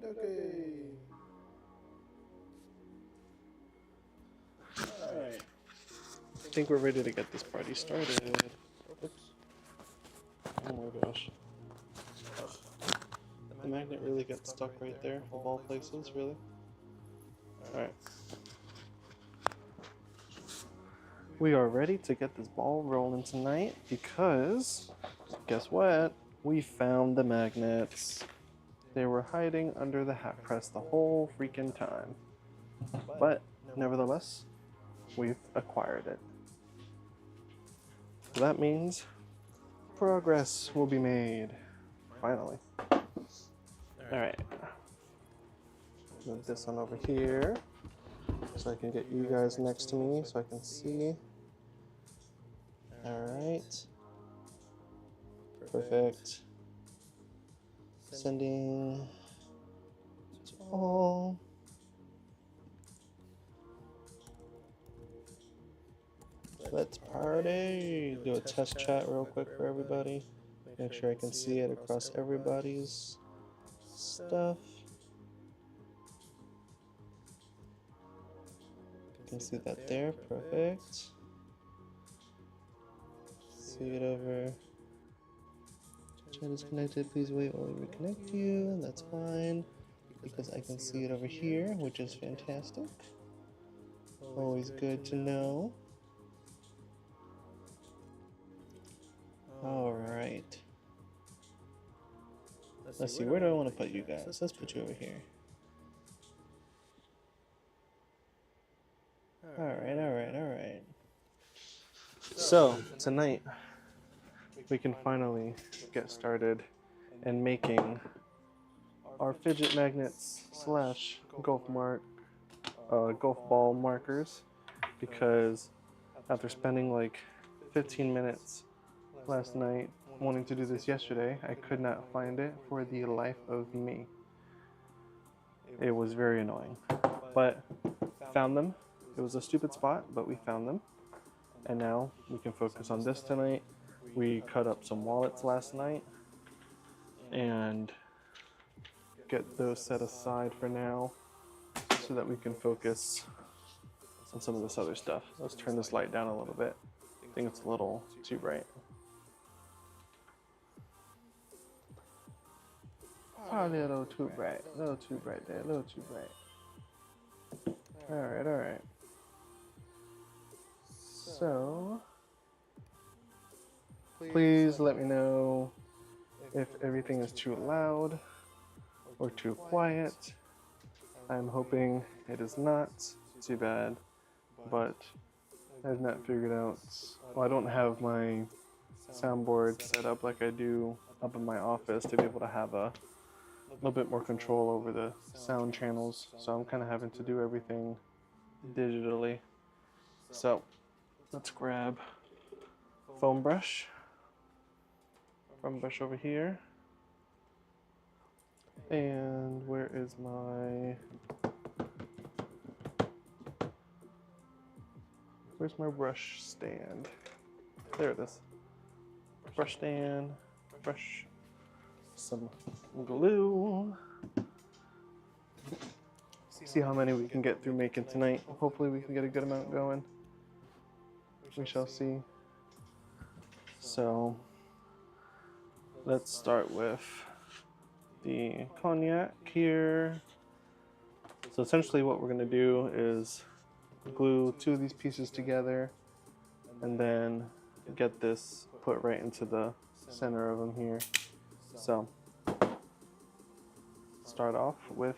Okay. Alright. I think we're ready to get this party started. Oops. Oh my gosh. Ugh. The magnet really gets stuck right there, of all places, really? Alright. We are ready to get this ball rolling tonight because, guess what? We found the magnets. They were hiding under the hat press the whole freaking time. But, nevertheless, we've acquired it. So that means progress will be made. Finally. Alright. Move this one over here so I can get you guys next to me so I can see. Alright. Perfect. Sending to all. Let's party. Do a test chat real quick for everybody. Make sure I can see it across everybody's stuff. You can see that there. Perfect. See it over. Chat is connected. Please wait while we reconnect you. That's fine because I can see it over here, which is fantastic. Always good to know. All right. Let's see, where do I want to put you guys? Let's put you over here. Alright. So, tonight, we can finally get started in making our fidget magnets slash golf ball markers, because after spending like 15 minutes last night wanting to do this yesterday, I could not find it for the life of me. It was very annoying, but found them. It was a stupid spot, but we found them. And now we can focus on this tonight. We cut up some wallets last night and get those set aside for now so that we can focus on some of this other stuff. Let's turn this light down a little bit. I think it's a little too bright. Probably a little too bright. A little too bright there. A little too bright. Alright. So, please let me know if everything is too loud or too quiet. I'm hoping it is not too bad, but I've not figured out. Well, I don't have my soundboard set up like I do up in my office to be able to have a little bit more control over the sound channels, so I'm kind of having to do everything digitally. So let's grab foam brush over here, and where's my brush stand? There it is. Brush stand, brush, some glue. See how many we can get through making tonight. Hopefully we can get a good amount going. We shall see. So let's start with the cognac here. So essentially what we're going to do is glue two of these pieces together and then get this put right into the center of them here. So start off with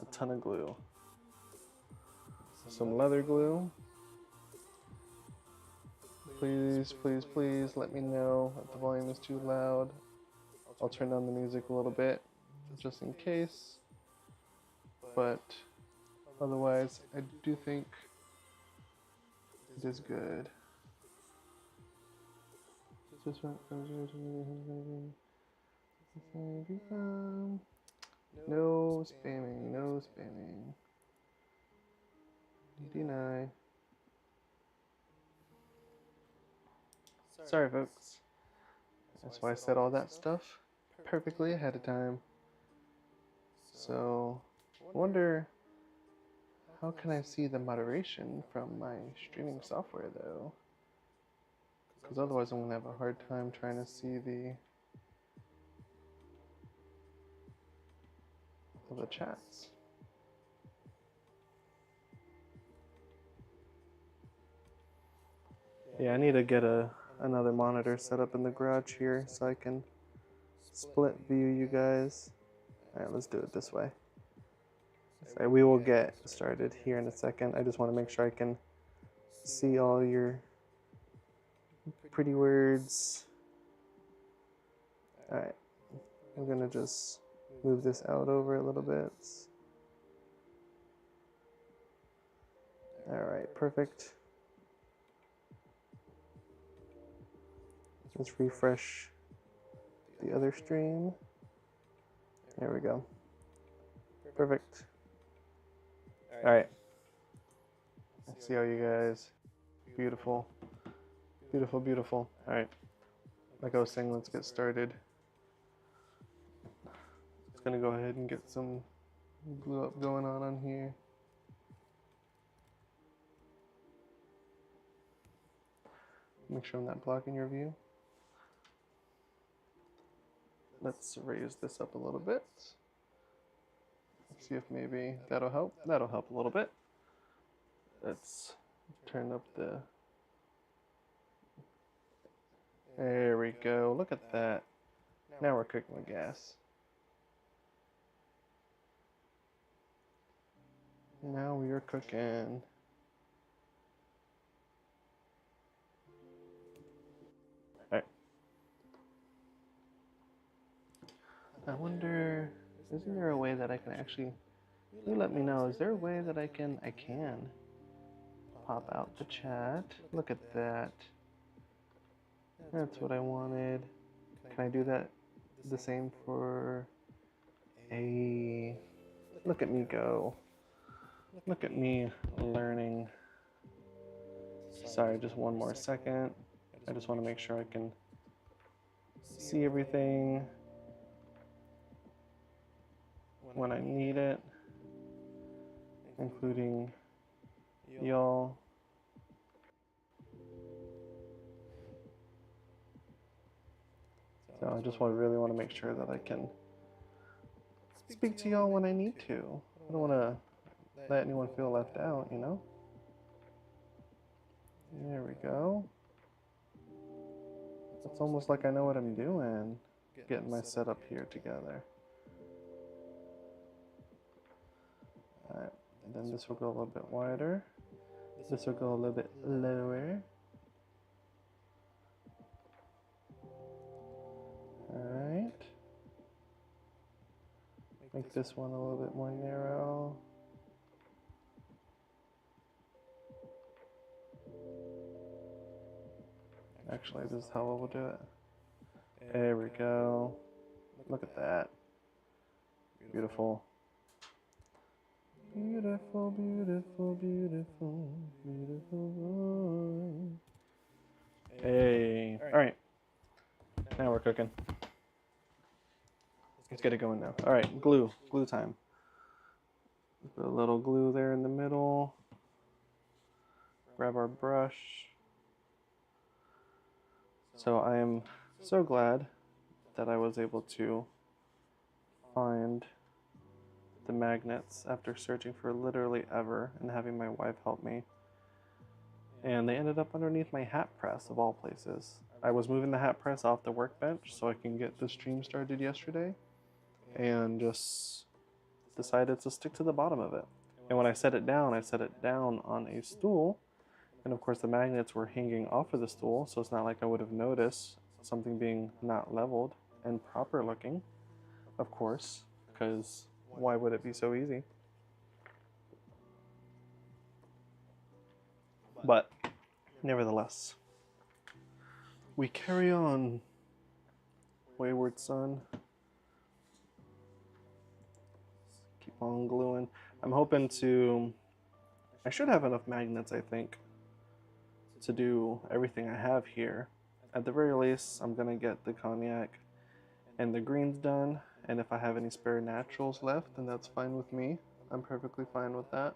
a ton of glue. Some leather glue. Please let me know if the volume is too loud. I'll turn down the music a little bit just in case, but otherwise I do think it is good. No spamming. Deny. Sorry folks. That's why I said all that stuff perfectly ahead of time. So I wonder, how can I see the moderation from my streaming software though? Because otherwise I'm gonna have a hard time trying to see the chats. Yeah, I need to get another monitor set up in the garage here so I can split view you guys. All right, let's do it this way. So we will get started here in a second. I just want to make sure I can see all your pretty words. All right, I'm gonna just move this out over a little bit. All right, perfect. Let's refresh the other stream. There we go. Perfect. All right. I see all you guys. Beautiful. Beautiful, beautiful. All right. Like I was saying, let's get started. Just gonna go ahead and get some glue up going on here. Make sure I'm not blocking your view. Let's raise this up a little bit. See if maybe that'll help. That'll help a little bit. Let's turn up the... There we go. Look at that. Now we're cooking with gas. Now we are cooking. Alright. I wonder, isn't there a way that I can actually... You let me know, is there a way that I can pop out the chat? Look at that. That's what I wanted. Can I do that the same for a... Look at me go. Look at me learning. Sorry, just one more second. I just want to make sure I can see everything when I need it, including y'all. So I just really want to make sure that I can speak to y'all when I need to. I don't want to let anyone feel left out, you know? There we go. It's almost like I know what I'm doing, getting my setup here together. Alright, and then this will go a little bit wider. This will go a little bit lower. Alright. Make this one a little bit more narrow. Actually, this is how we'll do it. There we go. Look at that. Beautiful. Beautiful, beautiful, beautiful, beautiful. Hey. Alright. Now we're cooking. Let's get it going now. Alright, glue. Glue time. Put a little glue there in the middle. Grab our brush. So I am so glad that I was able to find the magnets after searching for literally ever and having my wife help me. And they ended up underneath my hat press of all places. I was moving the hat press off the workbench so I can get the stream started yesterday and just decided to stick to the bottom of it. And when I set it down on a stool. And of course the magnets were hanging off of the stool, so it's not like I would have noticed something being not leveled and proper looking, of course, because why would it be so easy? But nevertheless, we carry on, wayward son. Keep on gluing. I'm hoping to, I should have enough magnets, I think, to do everything I have here. At the very least, I'm gonna get the cognac and the greens done, and if I have any spare naturals left, then that's fine with me. I'm perfectly fine with that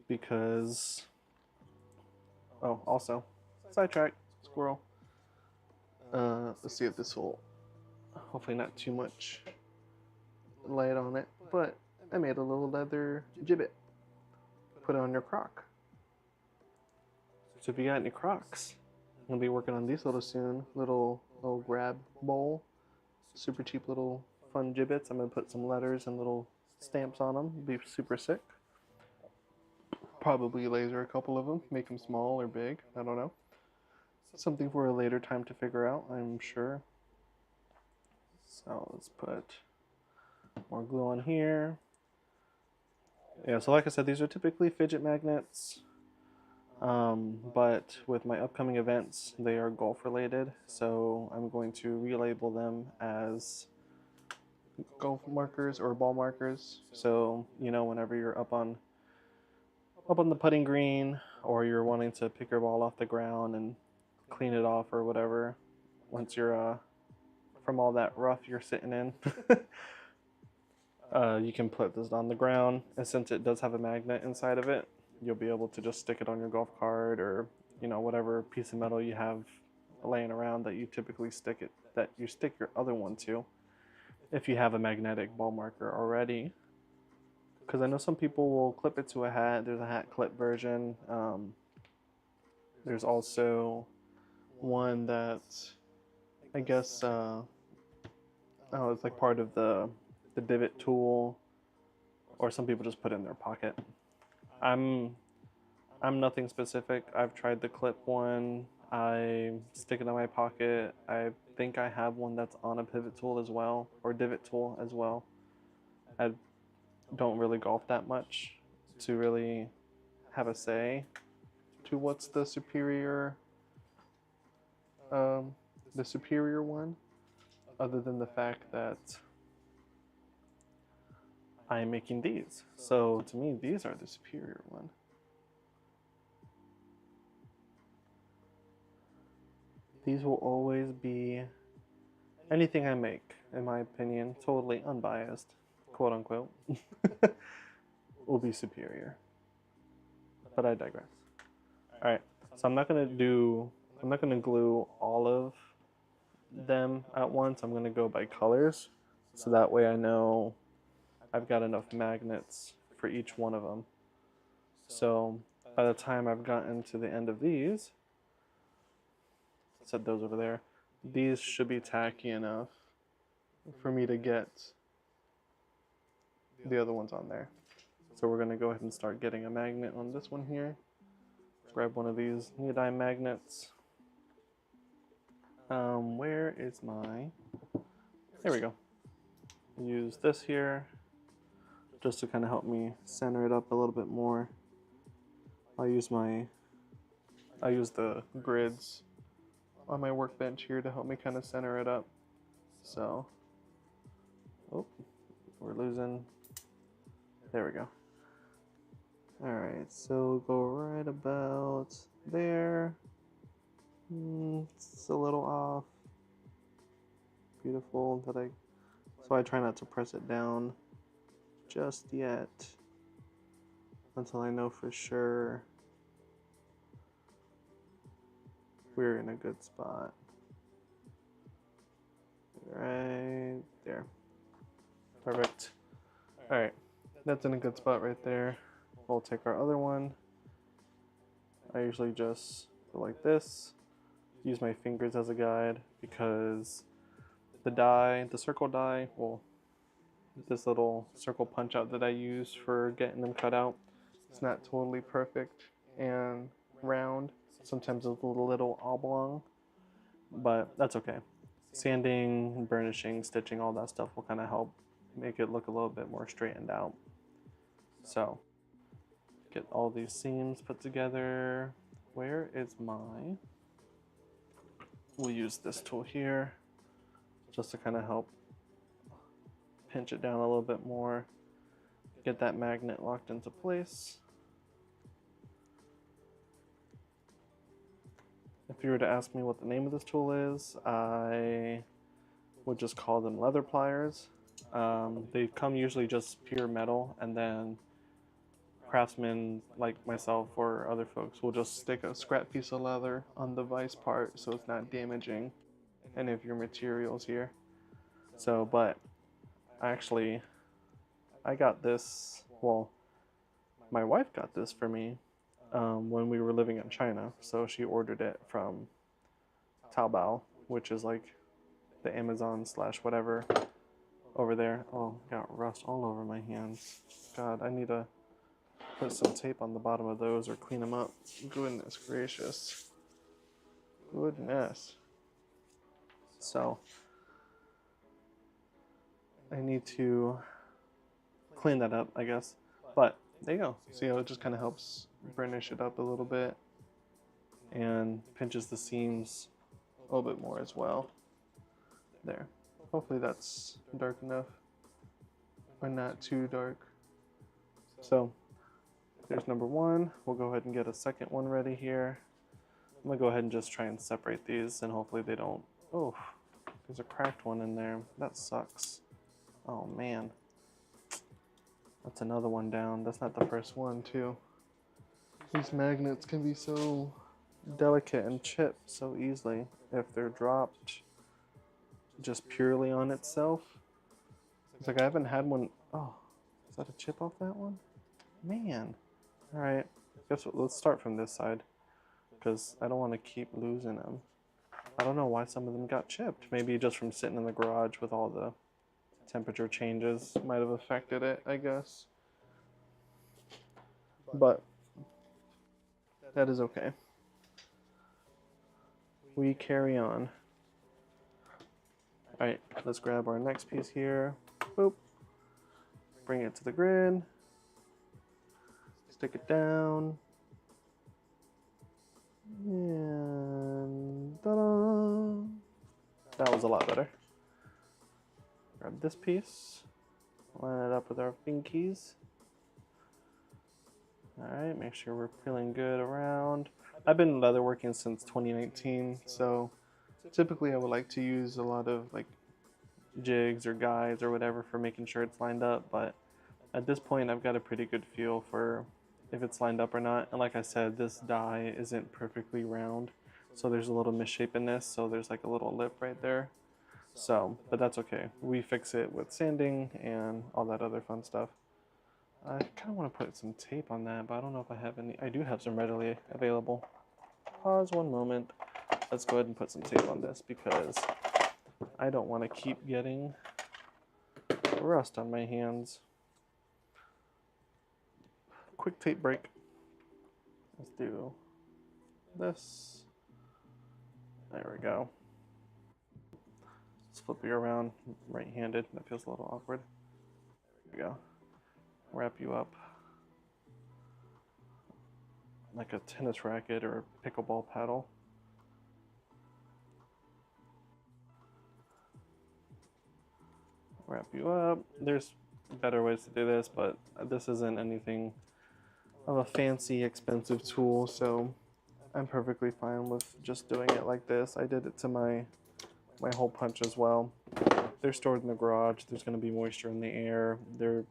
because, oh, also, sidetrack, squirrel. Let's see if this will, hopefully not too much light on it, but I made a little leather gibbet. Put it on your crock. So if you got any Crocs, I'm gonna be working on these little soon. Little grab bowl, super cheap little fun gibbets. I'm gonna put some letters and little stamps on them. Be super sick. Probably laser a couple of them, make them small or big. I don't know. Something for a later time to figure out, I'm sure. So let's put more glue on here. Yeah, so like I said, these are typically fidget magnets. But with my upcoming events, they are golf related, so I'm going to relabel them as golf markers or ball markers. So you know, whenever you're up on the putting green, or you're wanting to pick your ball off the ground and clean it off or whatever, once you're from all that rough you're sitting in, you can put this on the ground, and since it does have a magnet inside of it, you'll be able to just stick it on your golf cart, or you know, whatever piece of metal you have laying around that you typically stick your other one to, if you have a magnetic ball marker already. Because I know some people will clip it to a hat. There's a hat clip version. There's also one that I guess it's like part of the divot tool, or some people just put it in their pocket. I'm nothing specific. I've tried the clip one. I stick it in my pocket. I think I have one that's on a pivot tool as well, or divot tool as well. I don't really golf that much to really have a say to what's the superior one, other than the fact that I am making these. So to me, these are the superior one. These will always be, anything I make, in my opinion, totally unbiased, quote unquote, will be superior. But I digress. Alright, so I'm not gonna glue all of them at once. I'm gonna go by colors, so that way I know I've got enough magnets for each one of them. So by the time I've gotten to the end of these, set those over there, these should be tacky enough for me to get the other ones on there. So we're gonna go ahead and start getting a magnet on this one here. Grab one of these neodyme magnets. Where is my, there we go. Use this here just to kind of help me center it up a little bit more. I use the grids on my workbench here to help me kind of center it up. So, oh, we're losing, there we go. Alright, so go right about there. It's a little off. Beautiful. So I try not to press it down just yet until I know for sure we're in a good spot. Right there. Perfect. Alright, that's in a good spot right there. We'll take our other one. I usually just go like this. Use my fingers as a guide because the circle die, well, this little circle punch out that I use for getting them cut out, it's not totally perfect and round. Sometimes it's a little oblong, but that's okay. Sanding, burnishing, stitching, all that stuff will kind of help make it look a little bit more straightened out. So, get all these seams put together. Where is my, we'll use this tool here just to kind of help pinch it down a little bit more, get that magnet locked into place. If you were to ask me what the name of this tool is, I would just call them leather pliers. They come usually just pure metal, and then craftsmen like myself or other folks will just stick a scrap piece of leather on the vise part so it's not damaging any of your materials here. So, but actually, I got this, well, my wife got this for me when we were living in China. So she ordered it from Taobao, which is like the Amazon slash whatever over there. Oh, got rust all over my hands. God, I need to put some tape on the bottom of those or clean them up. Goodness gracious. Goodness. So, I need to clean that up, I guess. But there you go. See how it just kind of helps burnish it up a little bit and pinches the seams a little bit more as well. There. Hopefully that's dark enough, or not too dark. So there's number one. We'll go ahead and get a second one ready here. I'm gonna go ahead and just try and separate these, and hopefully they don't. Oh, there's a cracked one in there. That sucks. Oh man. That's another one down. That's not the first one, too. These magnets can be so delicate and chip so easily if they're dropped just purely on itself. It's like I haven't had one. Oh, is that a chip off that one? Man. All right. Guess what? Let's start from this side because I don't want to keep losing them. I don't know why some of them got chipped. Maybe just from sitting in the garage with all the temperature changes might have affected it, I guess. But that is okay. We carry on. Alright, let's grab our next piece here. Boop. Bring it to the grid. Stick it down. And ta-da! That was a lot better. Grab this piece. Line it up with our pinkies. Alright, make sure we're feeling good around. I've been leatherworking since 2019, so typically I would like to use a lot of like jigs or guides or whatever for making sure it's lined up, but at this point I've got a pretty good feel for if it's lined up or not. And like I said, this die isn't perfectly round, so there's a little misshapenness, so there's like a little lip right there. So, but that's okay. We fix it with sanding and all that other fun stuff. I kind of want to put some tape on that, but I don't know if I have any. I do have some readily available. Pause one moment. Let's go ahead and put some tape on this because I don't want to keep getting rust on my hands. Quick tape break. Let's do this. There we go. Let's flip you around right-handed. That feels a little awkward. There we go. Wrap you up like a tennis racket or a pickleball paddle. Wrap you up. There's better ways to do this, but this isn't anything of a fancy, expensive tool, so I'm perfectly fine with just doing it like this. I did it to my hole punch as well. They're stored in the garage. There's going to be moisture in the air. They're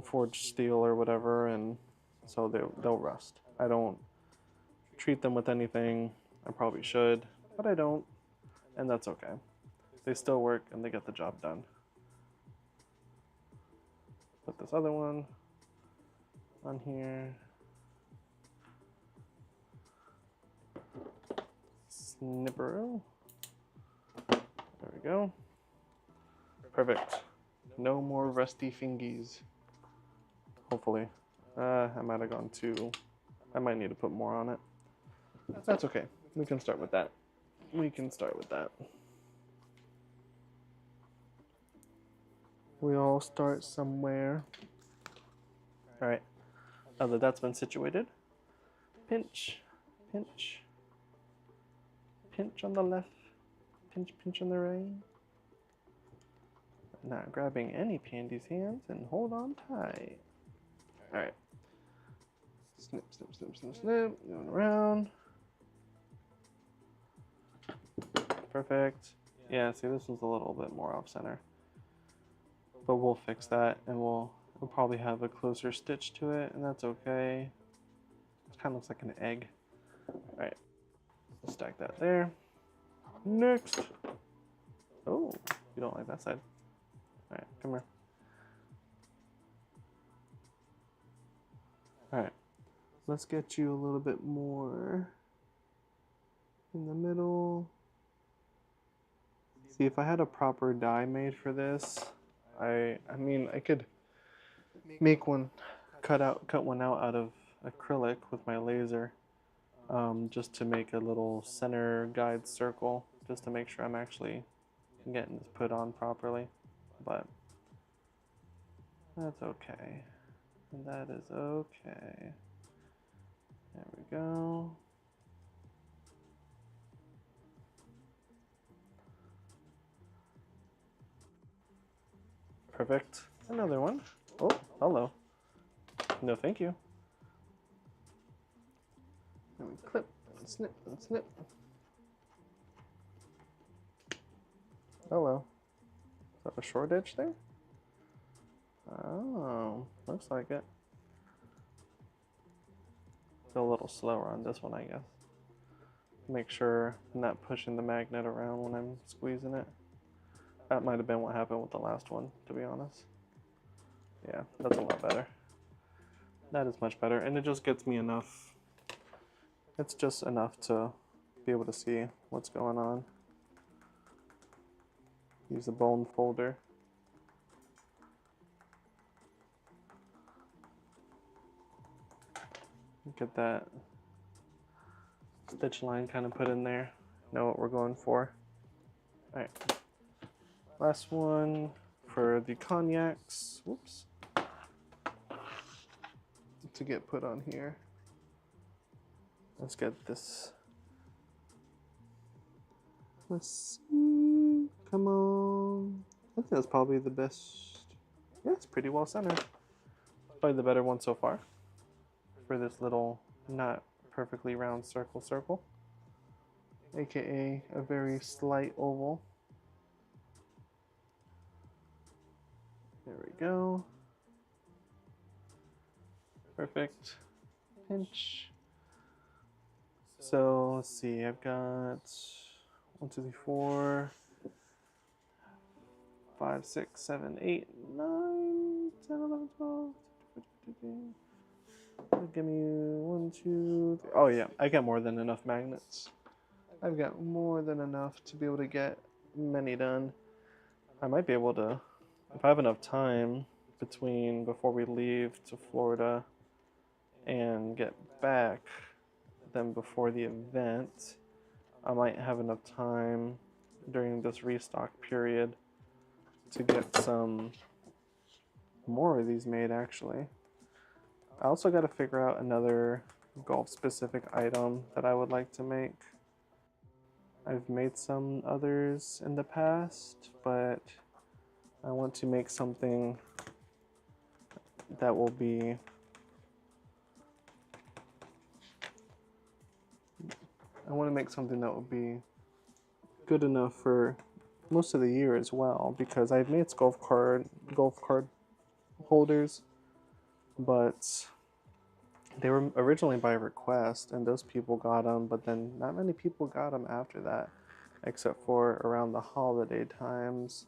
forged steel or whatever, and so they'll rust. I don't treat them with anything. I probably should, but I don't, and that's okay. They still work and they get the job done. Put this other one on here. Snipper. There we go. Perfect. No more rusty fingies. Hopefully. I might have gone too. I might need to put more on it. That's okay. We can start with that. We can start with that. We all start somewhere. Alright. Now that that's been situated, pinch, pinch, pinch on the left, pinch, pinch on the right. Not grabbing any Pandy's hands and hold on tight. Alright. Snip, snip, snip, snip, snip. Going around. Perfect. Yeah, see, this one's a little bit more off center. But we'll fix that, and we'll probably have a closer stitch to it, and that's okay. It kind of looks like an egg. Alright, stack that there. Next! Oh, you don't like that side. Alright, come here. Alright, let's get you a little bit more in the middle. See, if I had a proper die made for this, I mean, I could make one, cut one out of acrylic with my laser, just to make a little center guide circle, just to make sure I'm actually getting this put on properly. But that's okay. That is okay. There we go. Perfect. Another one. Oh, hello. No, thank you. Let me clip and snip and snip. Hello. Is that a short edge there? Oh, looks like it. Go a little slower on this one, I guess. Make sure I'm not pushing the magnet around when I'm squeezing it. That might have been what happened with the last one, to be honest. Yeah, that's a lot better. That is much better, and it just gets me enough. It's just enough to be able to see what's going on. Use the bone folder. Get that stitch line kind of put in there. Know what we're going for. Alright. Last one for the cognacs. Whoops. To get put on here. Let's get this. Let's see. Come on. I think that's probably the best. Yeah, it's pretty well centered. Probably the better one so far. For this little not perfectly round circle. AKA a very slight oval. There we go. Perfect. Pinch. So let's see, I've got 1, 2, 3, 4, 5, 6, 7, 8, 9, 10, 11, 12, 13, 14. Give me 1, 2, 3. Oh yeah, I got more than enough magnets. I've got more than enough to be able to get many done. I might be able to, if I have enough time before we leave to Florida and get back, then before the event, I might have enough time during this restock period to get some more of these made, actually. I also got to figure out another golf specific item that I would like to make. I've made some others in the past, but I want to make something that will be good enough for most of the year as well, because I've made golf card holders, but they were originally by request and those people got them, but then not many people got them after that, except for around the holiday times.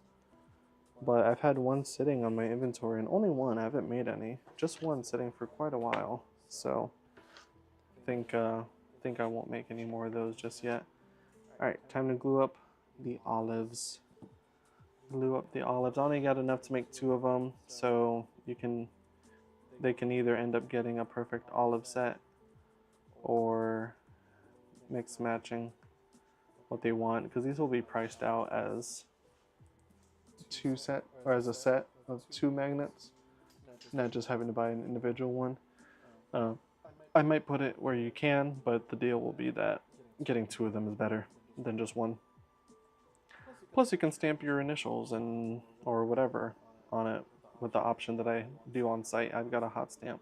But I've had one sitting on my inventory, and only one. I haven't made any. Just one sitting for quite a while. So I think I won't make any more of those just yet. All right, time to glue up the olives. Glue up the olives. I only got enough to make 2 of them, so they can either end up getting a perfect olive set or mix matching what they want, because these will be priced out as as a set of 2 magnets, not just having to buy an individual one. I might put it where you can, but the deal will be that getting 2 of them is better than just one. Plus you can stamp your initials or whatever on it with the option that I do on site. I've got a hot stamp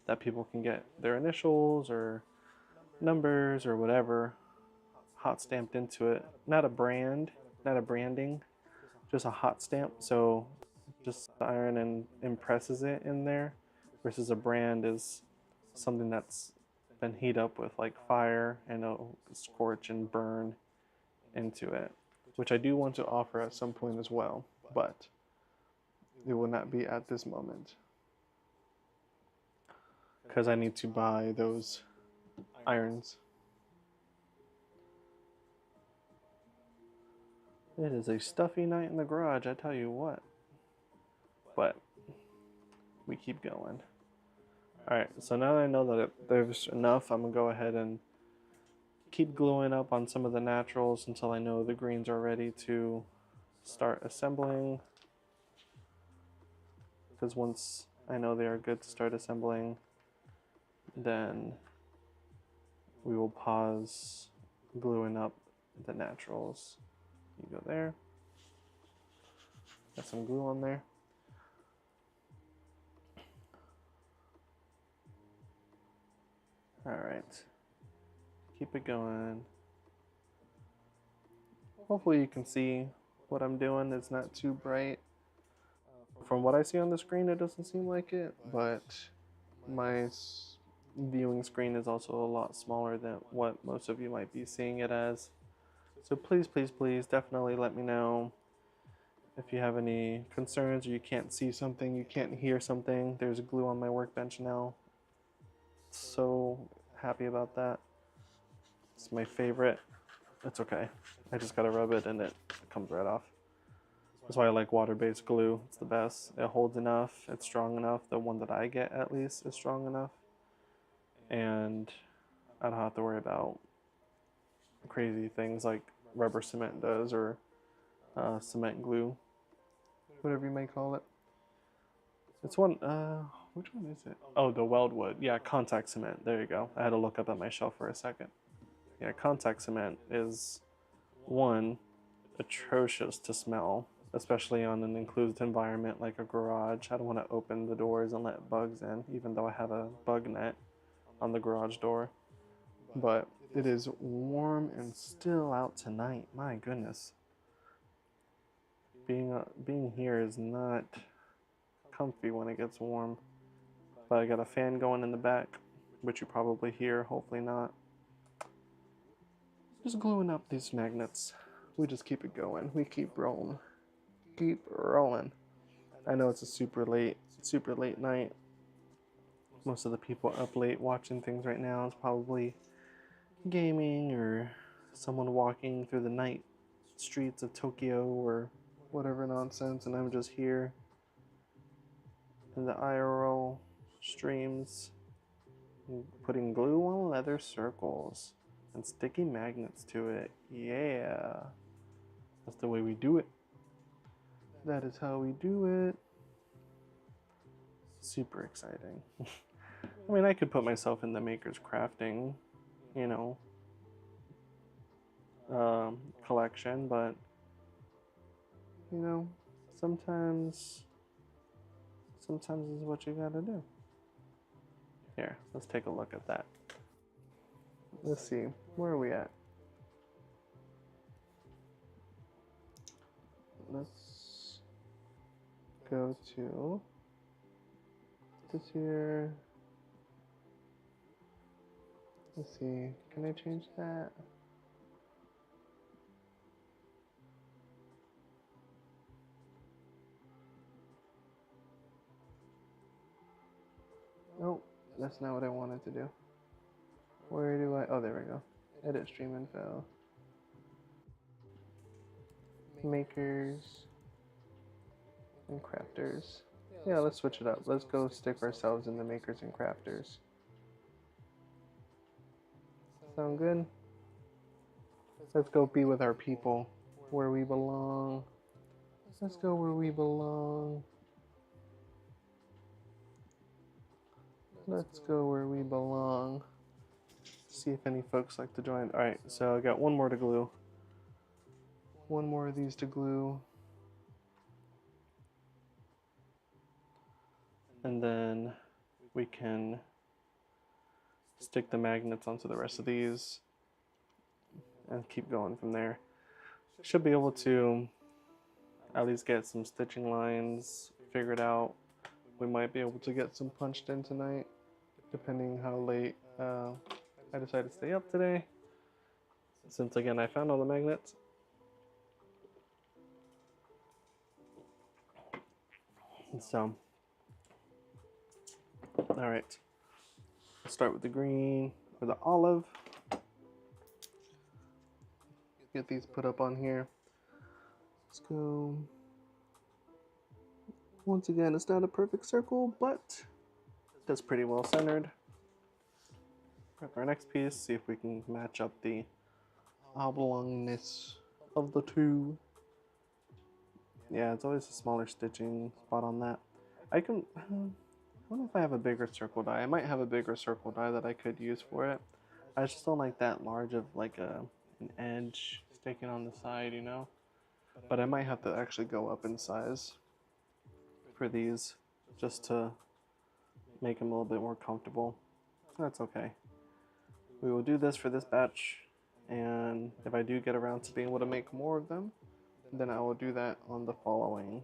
that people can get their initials or numbers or whatever hot stamped into it. Not a brand, not a branding, just a hot stamp. So just iron and impresses it in there, versus a brand is something that's been heated up with like fire and it'll scorch and burn into it, which I do want to offer at some point as well, but it will not be at this moment because I need to buy those irons. It is a stuffy night in the garage, I tell you what. But we keep going. Alright, so now that I know that there's enough, I'm going to go ahead and keep gluing up on some of the naturals until I know the greens are ready to start assembling. Because once I know they are good to start assembling, then we will pause gluing up the naturals. You go there. Got some glue on there. Alright. Keep it going. Hopefully you can see what I'm doing. It's not too bright. From what I see on the screen, it doesn't seem like it, but my viewing screen is also a lot smaller than what most of you might be seeing it as. So please, please, please definitely let me know if you have any concerns or you can't see something, you can't hear something. There's glue on my workbench now. So happy about that. It's my favorite. It's okay. I just gotta rub it and it comes right off. That's why I like water-based glue. It's the best. It holds enough. It's strong enough. The one that I get, at least, is strong enough. And I don't have to worry about crazy things like rubber cement does or cement glue, whatever you may call it. It's one, which one is it? Oh, the Weldwood. Yeah, contact cement. There you go. I had to look up at my shelf for a second. Yeah, contact cement is, one, atrocious to smell, especially on an enclosed environment like a garage. I don't want to open the doors and let bugs in, even though I have a bug net on the garage door. But it is warm and still out tonight. My goodness. Being here is not comfy when it gets warm. But I got a fan going in the back, which you probably hear, hopefully not. Just gluing up these magnets. We just keep it going. We keep rolling. Keep rolling. I know it's a super late night. Most of the people up late watching things right now is probably gaming or someone walking through the night streets of Tokyo or whatever nonsense, and I'm just here in the IRL streams putting glue on leather circles and sticking magnets to it. Yeah, that's the way we do it. That is how we do it. Super exciting. I mean, I could put myself in the maker's crafting, you know, collection, but you know, sometimes this is what you gotta do. Here, let's take a look at that. Let's see, where are we at? Let's go to this here. Let's see, can I change that? Oh, that's not what I wanted to do. Where do I, oh, there we go. Edit stream info. Makers and crafters. Yeah, let's switch it up. Let's go stick ourselves in the makers and crafters. Sound good? Let's go be with our people, where we belong. Let's go where we belong. Let's go where we belong. See if any folks like to join. Alright, so I got one more to glue. One more of these to glue. And then we can stick the magnets onto the rest of these and keep going from there. should be able to at least get some stitching lines figured out. We might be able to get some punched in tonight, depending how late I decide to stay up today. Since again I found all the magnets. So, alright. Let's start with the green or the olive. Get these put up on here. Let's go. Once again, it's not a perfect circle, but that's pretty well centered. Grab our next piece, see if we can match up the oblongness of the two. Yeah, it's always a smaller stitching spot on that. I don't know if I have a bigger circle die. I might have a bigger circle die that I could use for it. I just don't like that large of like an edge sticking on the side, you know? But I might have to actually go up in size for these just to make them a little bit more comfortable. That's okay. We will do this for this batch, and if I do get around to being able to make more of them, then I will do that on the following.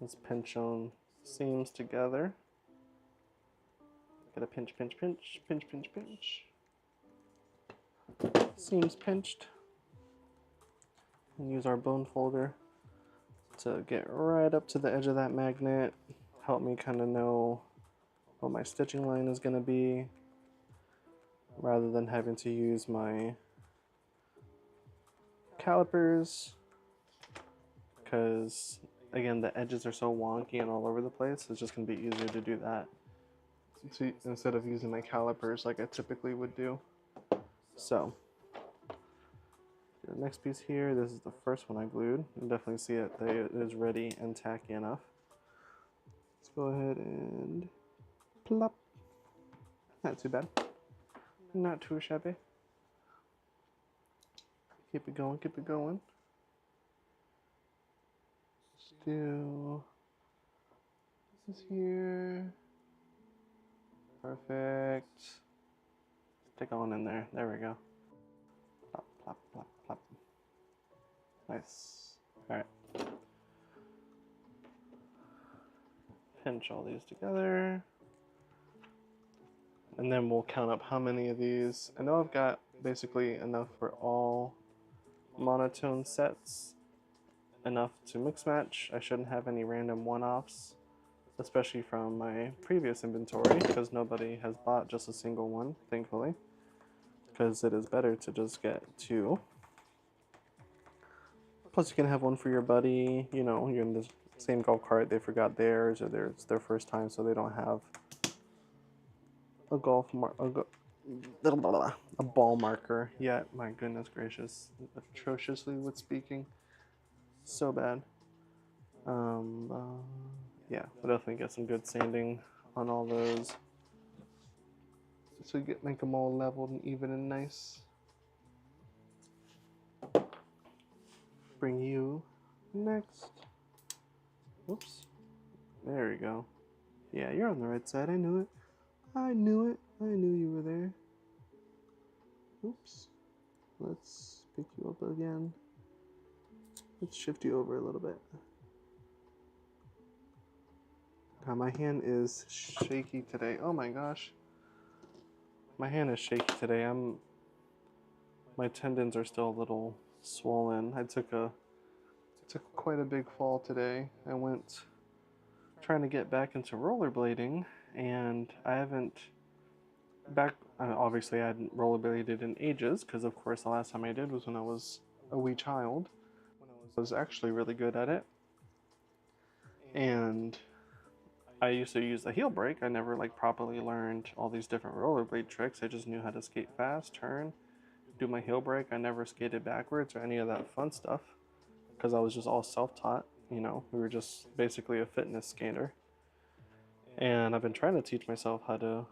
Let's pinch on seams together. Get a pinch, pinch, pinch, pinch, pinch, pinch. Seams pinched. And use our bone folder to get right up to the edge of that magnet. Help me kind of know what my stitching line is going to be, rather than having to use my calipers, because again the edges are so wonky and all over the place. It's just going to be easier to do that instead of using my calipers like I typically would do. So the next piece here, this is the first one I glued. You can definitely see it, that it is ready and tacky enough. Let's go ahead and plop. Not too bad. Not too shabby. Keep it going, keep it going. Still, this is here. Perfect. Stick on in there. There we go. Plop, plop, plop, plop. Nice. Alright. Pinch all these together. And then we'll count up how many of these. I know I've got basically enough for all monotone sets. Enough to mix match. I shouldn't have any random one-offs, especially from my previous inventory, because nobody has bought just a single one, thankfully. Because it is better to just get two. Plus you can have one for your buddy, you know, you're in the same golf cart, they forgot theirs, or it's their first time, so they don't have a a ball marker yet. My goodness gracious, atrociously with speaking, so bad. Yeah, we'll definitely get some good sanding on all those, so make them all leveled and even and nice. Bring you next. Oops. There we go. Yeah, you're on the right side. I knew it. I knew it. I knew you were there. Oops. Let's pick you up again. Let's shift you over a little bit. God, my hand is shaky today. Oh my gosh. My hand is shaky today. My tendons are still a little swollen. I took quite a big fall today. I went trying to get back into rollerblading, and I haven't obviously I hadn't rollerbladed in ages, because of course the last time I did was when I was a wee child. I was actually really good at it, and I used to use the heel brake. I never like properly learned all these different rollerblade tricks. I just knew how to skate fast, turn, do my heel brake. I never skated backwards or any of that fun stuff, because I was just all self-taught, you know. We were just basically a fitness skater. And I've been trying to teach myself how to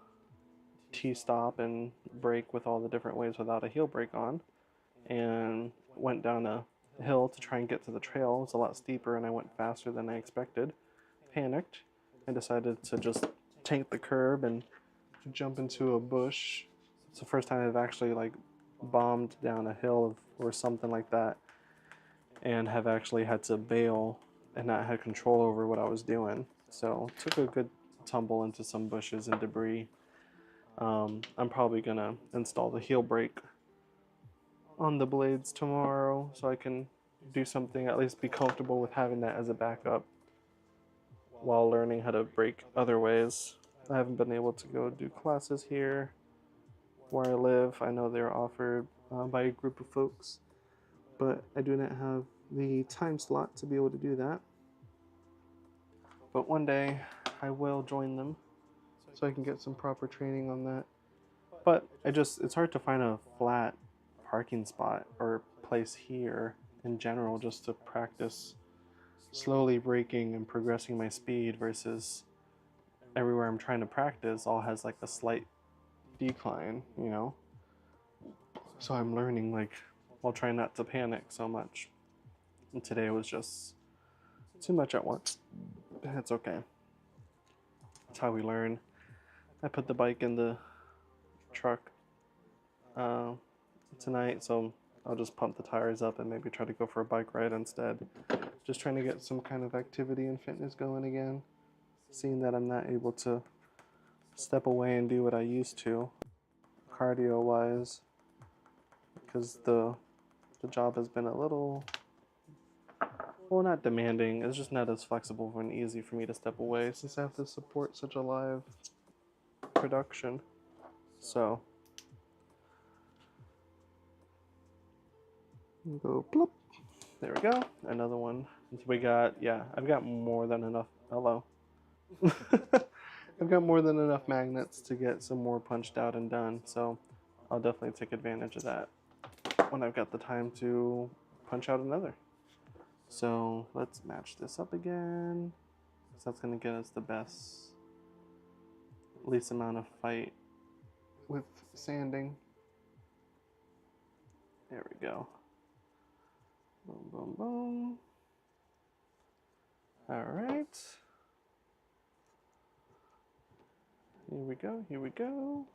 T-stop and brake with all the different ways without a heel brake on, and went down a hill to try and get to the trail. It was a lot steeper and I went faster than I expected. Panicked and decided to just take the curb and jump into a bush. It's the first time I've actually like bombed down a hill or something like that, and have actually had to bail and not had control over what I was doing. So took a good tumble into some bushes and debris. I'm probably gonna install the heel brake on the blades tomorrow so I can do something, at least be comfortable with having that as a backup while learning how to brake other ways. I haven't been able to go do classes here where I live. I know they're offered by a group of folks, but I do not have the time slot to be able to do that. But one day I will join them so I can get some proper training on that. But it's hard to find a flat parking spot or place here in general just to practice slowly braking and progressing my speed versus everywhere I'm trying to practice all has like a slight decline, you know? So I'm learning like while trying not to panic so much. And today was just too much at once. That's okay. That's how we learn. I put the bike in the truck tonight, so I'll just pump the tires up and maybe try to go for a bike ride instead. Just trying to get some kind of activity and fitness going again. Seeing that I'm not able to step away and do what I used to, cardio wise, because the job has been a little, well, not demanding. It's just not as flexible and easy for me to step away since I have to support such a live production. So go plop. There we go. Another one. We got, yeah, I've got more than enough. Hello. I've got more than enough magnets to get some more punched out and done. So I'll definitely take advantage of that when I've got the time to punch out another. So let's match this up again. So that's going to get us the least amount of fight with sanding. There we go. Boom, boom, boom. All right. Here we go, here we go.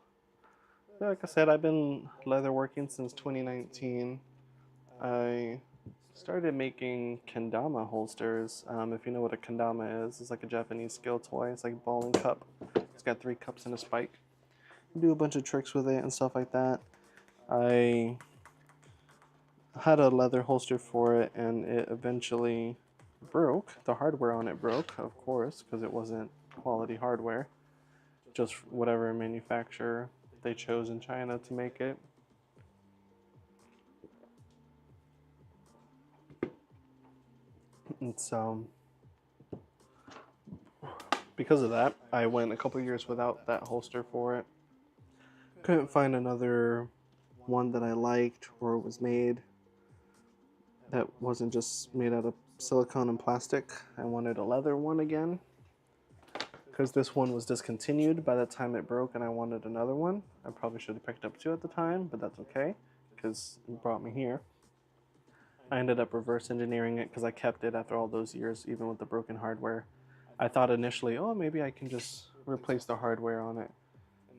Like I said, I've been leather working since 2019. I started making kendama holsters. If you know what a kendama is, it's like a Japanese skill toy. It's like a bowling cup. It's got 3 cups and a spike. You do a bunch of tricks with it and stuff like that. I had a leather holster for it and it eventually broke. The hardware on it broke, of course, because it wasn't quality hardware. Just whatever manufacturer they chose in China to make it. And so, because of that, I went a couple years without that holster for it. Couldn't find another one that I liked or was made that wasn't just made out of silicone and plastic. I wanted a leather one again because this one was discontinued by the time it broke and I wanted another one. I probably should have picked up 2 at the time, but that's okay because it brought me here. I ended up reverse engineering it because I kept it after all those years, even with the broken hardware. I thought initially, oh, maybe I can just replace the hardware on it.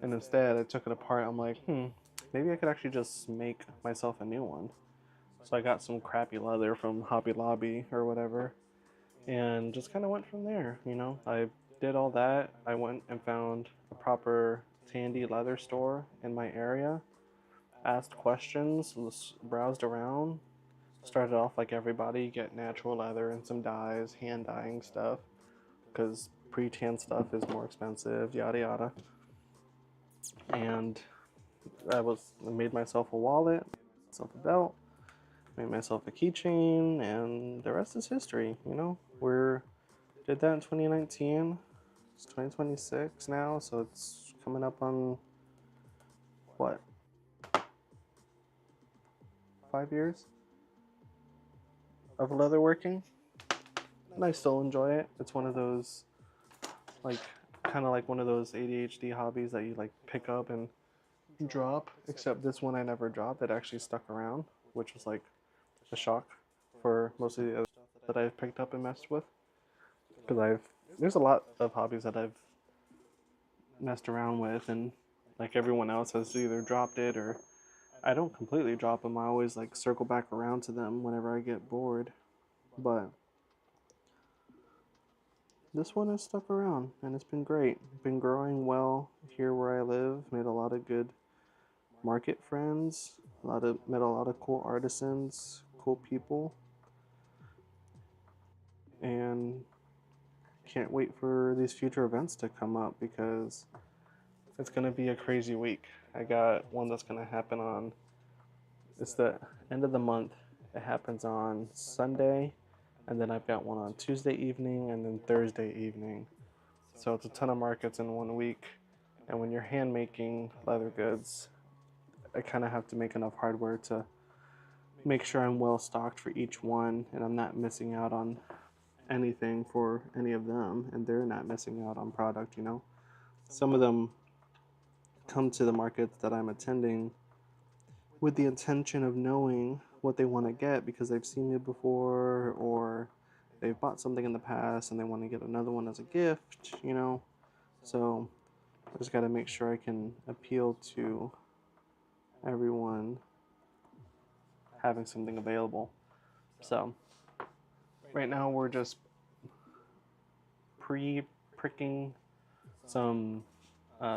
And instead, I took it apart. I'm like, maybe I could actually just make myself a new one. So I got some crappy leather from Hobby Lobby or whatever, and just kind of went from there, you know. I did all that. I went and found a proper Tandy leather store in my area, asked questions, browsed around, started off like everybody, get natural leather and some dyes, hand dyeing stuff, because pre-tan stuff is more expensive, yada yada. And I made myself a wallet, myself a belt, made myself a keychain, and the rest is history, you know. Did that in 2019. It's 2026 now, so it's coming up on what? 5 years of leatherworking. And I still enjoy it. It's one of those kind of like one of those ADHD hobbies that you like pick up and drop, except this one I never dropped. It actually stuck around, which was like a shock for most of the other stuff that I've picked up and messed with. Because there's a lot of hobbies that I've messed around with, and like everyone else has either dropped it or I don't completely drop them. I always like circle back around to them whenever I get bored. But this one has stuck around and it's been great. Been growing well here where I live. Made a lot of good market friends. Met a lot of cool artisans, cool people, and can't wait for these future events to come up because it's gonna be a crazy week. I got one that's gonna happen on it's the end of the month. It happens on Sunday, and then I've got one on Tuesday evening and then Thursday evening. So it's a ton of markets in one week. And when you're hand making leather goods, I kind of have to make enough hardware to make sure I'm well stocked for each one and I'm not missing out on anything for any of them and they're not missing out on product, you know. Some of them come to the markets that I'm attending with the intention of knowing what they want to get because they've seen it before or they've bought something in the past and they want to get another one as a gift, you know. So I just got to make sure I can appeal to everyone having something available. So right now we're just pre-pricking some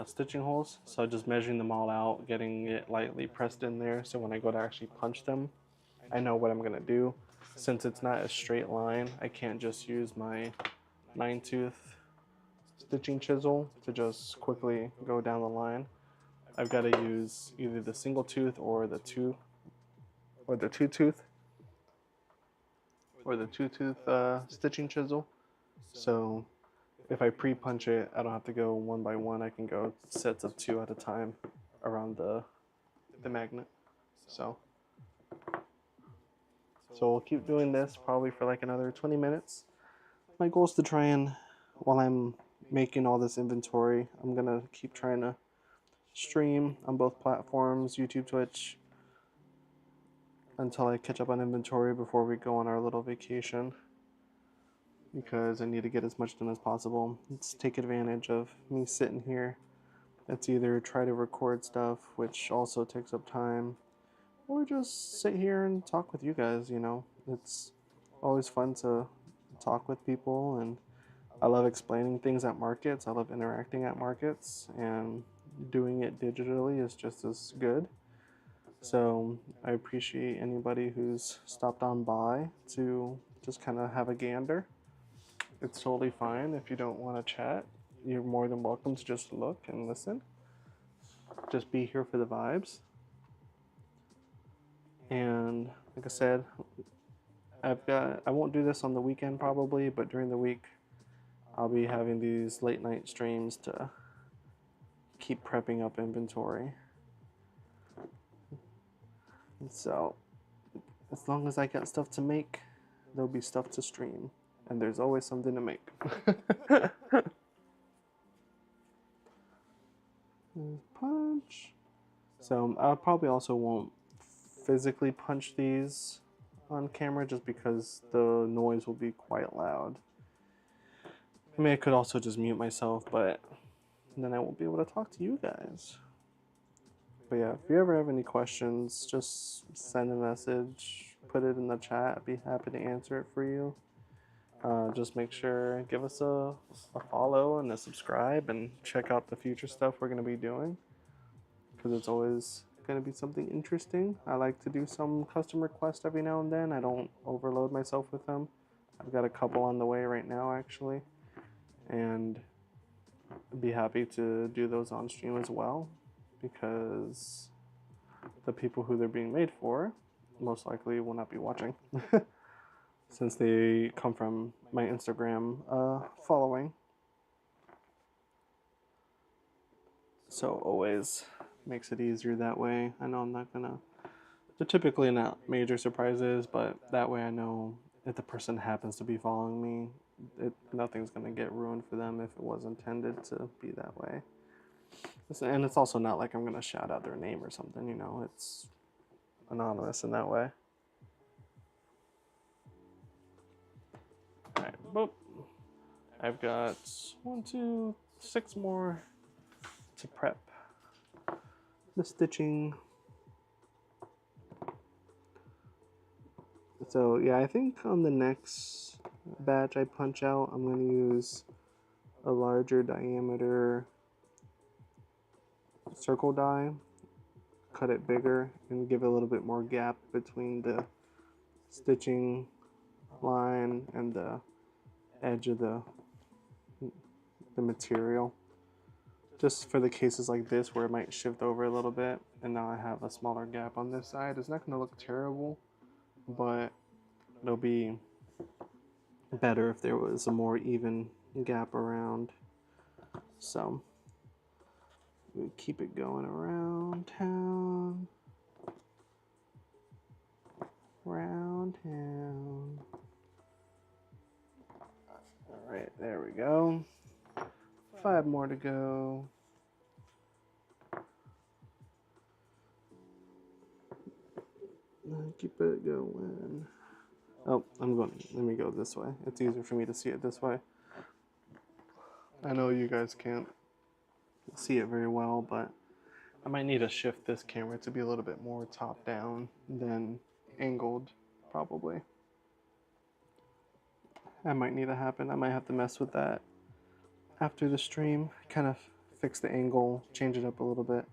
stitching holes. So just measuring them all out, getting it lightly pressed in there. So when I go to actually punch them, I know what I'm gonna do. Since it's not a straight line, I can't just use my 9-tooth stitching chisel to just quickly go down the line. I've got to use either the single tooth or the two tooth stitching chisel. So if I pre-punch it, I don't have to go one by one. I can go sets of 2 at a time around the magnet. So we'll keep doing this probably for like another 20 minutes. My goal is to try and, while I'm making all this inventory, I'm gonna keep trying to stream on both platforms, YouTube, Twitch, until I catch up on inventory before we go on our little vacation. Because I need to get as much done as possible. Let's take advantage of me sitting here. Let's either try to record stuff, which also takes up time, or just sit here and talk with you guys, you know. It's always fun to talk with people, and I love explaining things at markets. I love interacting at markets, and doing it digitally is just as good. So I appreciate anybody who's stopped on by to just kind of have a gander. It's totally fine if you don't want to chat. You're more than welcome to just look and listen. Just be here for the vibes. And like I said, I won't do this on the weekend probably, but during the week I'll be having these late night streams to keep prepping up inventory. And so as long as I got stuff to make, there'll be stuff to stream. And there's always something to make. Punch. So I probably also won't physically punch these on camera just because the noise will be quite loud. I mean, I could also just mute myself, but then I won't be able to talk to you guys. But yeah, if you ever have any questions, just send a message, put it in the chat. I'd be happy to answer it for you. Just make sure, give us a follow and a subscribe and check out the future stuff we're going to be doing because it's always going to be something interesting. I like to do some custom requests every now and then. I don't overload myself with them. I've got a couple on the way right now actually, and I'd be happy to do those on stream as well because the people who they're being made for most likely will not be watching. Since they come from my Instagram following. So always makes it easier that way. I know I'm not gonna, they're typically not major surprises, but that way I know if the person happens to be following me, nothing's gonna get ruined for them if it was intended to be that way. And it's also not like I'm gonna shout out their name or something, you know, it's anonymous in that way. Alright, boop. I've got 6 more to prep the stitching So yeah, I think on the next batch I punch out, I'm going to use a larger diameter circle die, cut it bigger, and give it a little bit more gap between the stitching line and the edge of the material. Just for the cases like this where it might shift over a little bit, and now I have a smaller gap on this side. It's not going to look terrible, but it'll be better if there was a more even gap around. So we keep it going around town, round town. All right, there we go. 5 more to go. Keep it going. Oh, let me go this way. It's easier for me to see it this way. I know you guys can't see it very well, but I might need to shift this camera to be a little bit more top down than angled, probably. That might need to happen. I might have to mess with that after the stream, kind of fix the angle, change it up a little bit.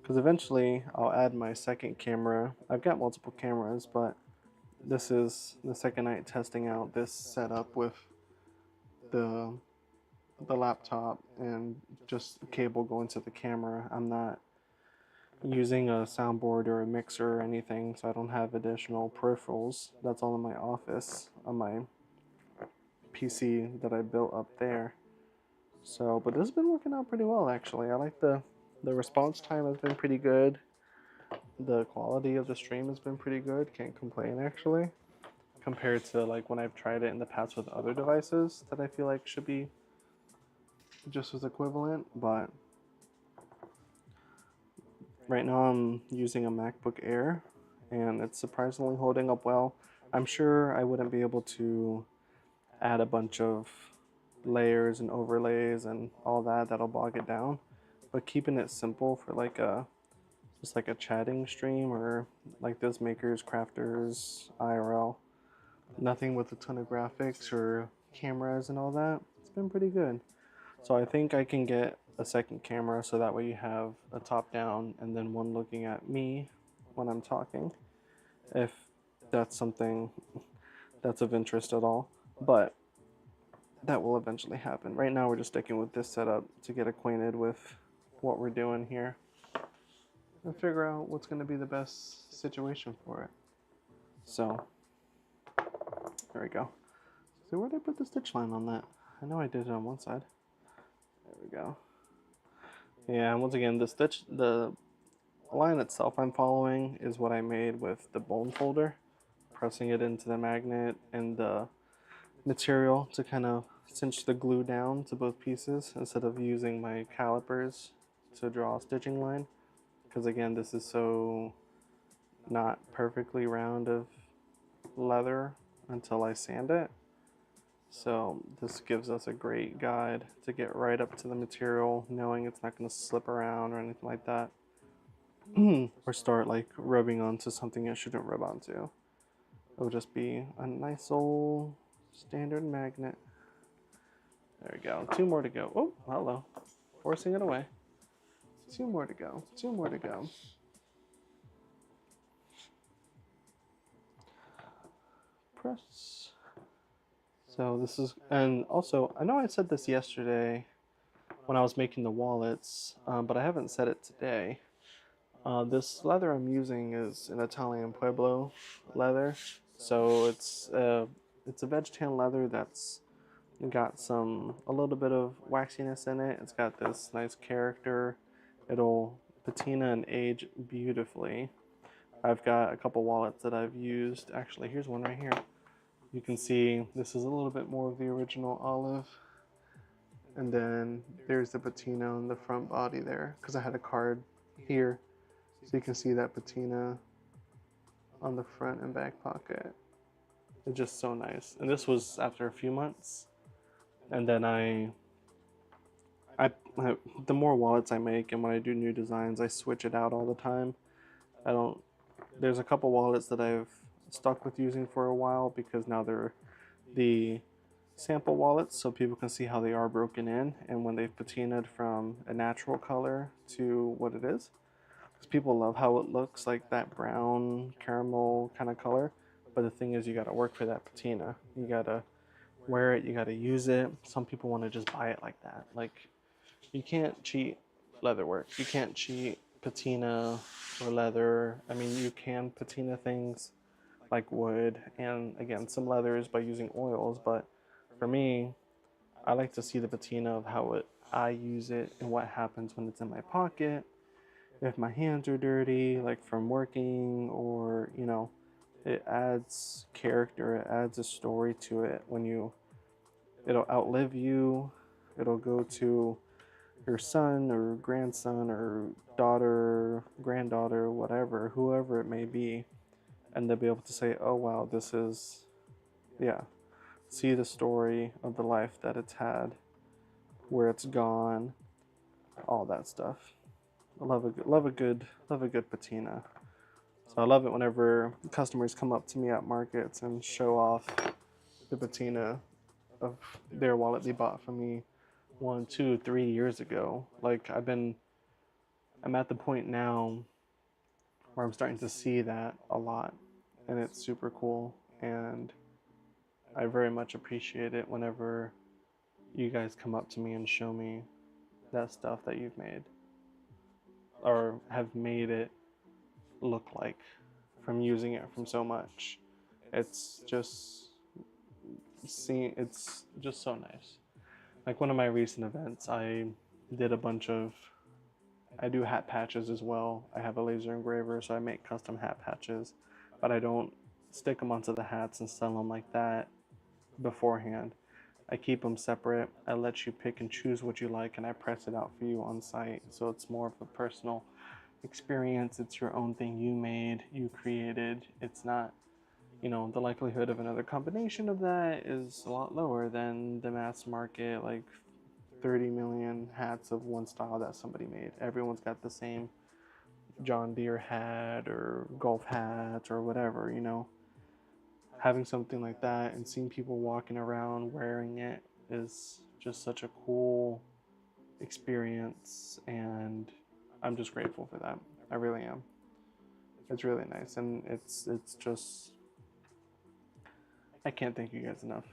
Because eventually I'll add my second camera. I've got multiple cameras, but this is the second night testing out this setup with the laptop and just cable going to the camera. I'm not using a soundboard or a mixer or anything, so I don't have additional peripherals. That's all in my office on my PC that I built up there. So, but this has been working out pretty well actually. I like the response time has been pretty good. The quality of the stream has been pretty good. Can't complain actually, compared to like when I've tried it in the past with other devices that I feel like should be just as equivalent. But right now I'm using a MacBook Air and it's surprisingly holding up well. I'm sure I wouldn't be able to add a bunch of layers and overlays and all that, that'll bog it down, but keeping it simple for like a just like a chatting stream or like this makers crafters IRL, nothing with a ton of graphics or cameras and all that, it's been pretty good. So I think I can get a second camera so that way you have a top down and then one looking at me when I'm talking, if that's something that's of interest at all. But that will eventually happen. Right now we're just sticking with this setup to get acquainted with what we're doing here and figure out what's going to be the best situation for it. So there we go. So where did I put the stitch line on that? I know I did it on one side. There we go. Yeah, once again, the line itself I'm following is what I made with the bone folder, pressing it into the magnet and the material to kind of cinch the glue down to both pieces instead of using my calipers to draw a stitching line, because again this is so not perfectly round of leather until I sand it. So this gives us a great guide to get right up to the material, knowing it's not going to slip around or anything like that or start like rubbing onto something it shouldn't rub onto. It'll just be a nice old standard magnet. There we go. 2 more to go. Oh, hello. Forcing it away. 2 more to go. 2 more to go. Press. So this is, and also, I know I said this yesterday when I was making the wallets, but I haven't said it today. This leather I'm using is an Italian Pueblo leather. So it's a veg tan leather that's got a little bit of waxiness in it. It's got this nice character. It'll patina and age beautifully. I've got a couple wallets that I've used. Actually, here's one right here. You can see this is a little bit more of the original olive. And then there's the patina on the front body there, because I had a card here. So you can see that patina on the front and back pocket. It's just so nice. And this was after a few months. And then the more wallets I make and when I do new designs, I switch it out all the time. There's a couple wallets that I've stuck with using for a while because now they're the sample wallets so people can see how they are broken in and when they've patinaed from a natural color to what it is. Because people love how it looks like that brown caramel kind of color. But the thing is, you got to work for that patina. You got to wear it, you got to use it. Some people want to just buy it like that. Like, you can't cheat leatherwork. You can't cheat patina or leather. I mean, you can patina things like wood and again some leathers by using oils, but for me, I like to see the patina of how I use it and what happens when it's in my pocket. If my hands are dirty, like from working, or it adds character, it adds a story to it. It'll outlive you, it'll go to your son or grandson or daughter, granddaughter, whatever, whoever it may be, and they'll be able to say, oh wow, this is, yeah, see the story of the life that it's had, where it's gone, all that stuff. I love a good patina. So I love it whenever customers come up to me at markets and show off the patina of their wallet they bought from me 1, 2, 3 years ago. Like I'm at the point now where I'm starting to see that a lot, and it's super cool. And I very much appreciate it whenever you guys come up to me and show me that stuff that you've made or have made it look like from using it from so much. It's just it's just so nice. Like one of my recent events, did a bunch of I do hat patches as well. I have a laser engraver, so I make custom hat patches, but I don't stick them onto the hats and sell them like that beforehand. I keep them separate. I let you pick and choose what you like, and I press it out for you on site. So it's more of a personal experience. It's your own thing you made, you created. It's not, the likelihood of another combination of that is a lot lower than the mass market, like 30 million hats of one style that somebody made. Everyone's got the same John Deere hat or golf hat or whatever, Having something like that and seeing people walking around wearing it is just such a cool experience, and I'm just grateful for that. I really am. It's really nice, and it's just I can't thank you guys enough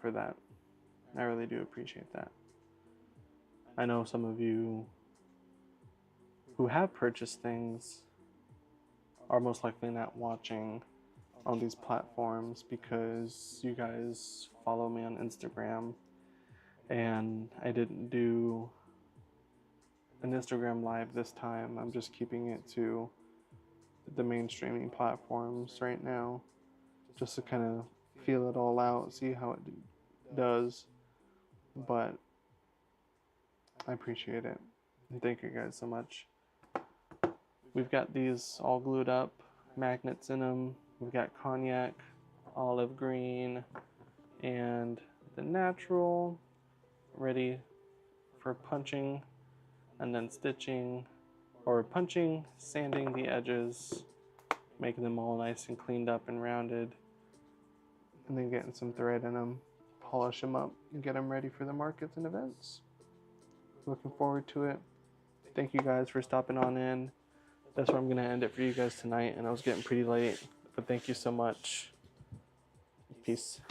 for that. I really do appreciate that. I know some of you who have purchased things are most likely not watching on these platforms because you guys follow me on Instagram, and I didn't do an Instagram live this time. I'm just keeping it to the main streaming platforms right now just to kind of feel it all out, see how it does. But I appreciate it, and thank you guys so much. We've got these all glued up, magnets in them. We've got cognac, olive green, and the natural, ready for punching and then stitching, or punching, sanding the edges, making them all nice and cleaned up and rounded, and then getting some thread in them, polish them up, and get them ready for the markets and events. Looking forward to it. Thank you guys for stopping on in. That's where I'm going to end it for you guys tonight, and I was getting pretty late, but thank you so much. Peace.